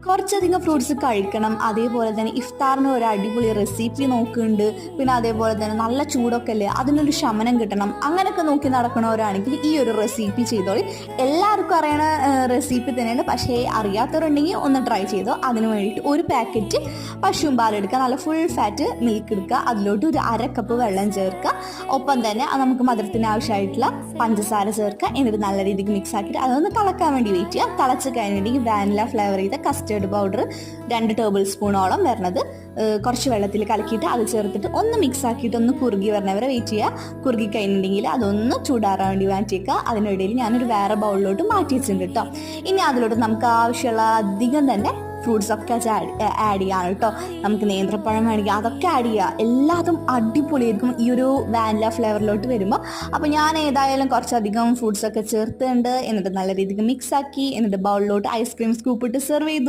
കുറച്ചധികം ഫ്രൂട്ട്സ് കഴിക്കണം. അതേപോലെ തന്നെ ഇഫ്താറിന് ഒരു അടിപൊളി റെസിപ്പി നോക്കുന്നുണ്ട്. പിന്നെ അതേപോലെ തന്നെ നല്ല ചൂടൊക്കെ അല്ലേ, അതിനൊരു ശമനം കിട്ടണം. അങ്ങനെയൊക്കെ നോക്കി നടക്കണവരാണെങ്കിൽ ഈ ഒരു റെസിപ്പി ചെയ്തോളി. എല്ലാവർക്കും അറിയണ റെസിപ്പി തന്നെയാണ്, പക്ഷേ അറിയാത്തവരുണ്ടെങ്കിൽ ഒന്ന് ട്രൈ ചെയ്തോ. അതിന് വേണ്ടിയിട്ട് ഒരു പാക്കറ്റ് പശുവും പാലെടുക്കുക, നല്ല ഫുൾ ഫാറ്റ് മിൽക്ക് എടുക്കുക, അതിലോട്ട് ഒരു 1/2 കപ്പ് വെള്ളം ചേർക്കുക. ഒപ്പം തന്നെ നമുക്ക് മധുരത്തിന് ആവശ്യമായിട്ടുള്ള പഞ്ചസാര ചേർക്കുക. എന്നിട്ട് നല്ല രീതിക്ക് മിക്സ് ആക്കിയിട്ട് അതൊന്ന് തിളക്കാൻ വേണ്ടി വെയിറ്റ് ചെയ്യുക. തിളച്ച് കഴിഞ്ഞിട്ടുണ്ടെങ്കിൽ വാനില ഫ്ലേവർ ചെയ്ത കസ്റ്റേർഡ് പൗഡർ 2 ടേബിൾ സ്പൂണോളം വരണത് കുറച്ച് വെള്ളത്തിൽ കലക്കിയിട്ട് അത് ചേർത്തിട്ട് ഒന്ന് മിക്സ് ആക്കിയിട്ട് ഒന്ന് കുറുകി വരണവരെ വെയിറ്റ് ചെയ്യുക. കുറുകി കഴിഞ്ഞിട്ടുണ്ടെങ്കിൽ അതൊന്ന് ചൂടാറാൻ വേണ്ടി മാറ്റിയേക്കുക. അതിനിടയിൽ ഞാനൊരു വേറെ ബൗളിലോട്ട് മാറ്റി വെച്ചിട്ടുണ്ട് കേട്ടോ. ഇനി അതിലോട്ട് നമുക്ക് ആവശ്യമുള്ള അധികം തന്നെ ഫ്രൂട്ട്സ് ഒക്കെ ആഡ് ചെയ്യാം കേട്ടോ. നമുക്ക് നേന്ത്രപ്പഴം വേണമെങ്കിൽ അതൊക്കെ ആഡ് ചെയ്യുക. എല്ലാതും അടിപൊളിയായിരിക്കും ഈ ഒരു വാനില ഫ്ലേവറിലോട്ട് വരുമ്പോൾ. അപ്പോൾ ഞാൻ ഏതായാലും കുറച്ചധികം ഫ്രൂട്ട്സ് ഒക്കെ ചേർത്തുണ്ട്. എന്നിട്ട് നല്ല രീതിക്ക് മിക്സ് ആക്കി, എന്നിട്ട് ബൗളിലോട്ട് ഐസ്ക്രീം സ്കൂപ്പ് ഇട്ട് സെർവ് ചെയ്തു.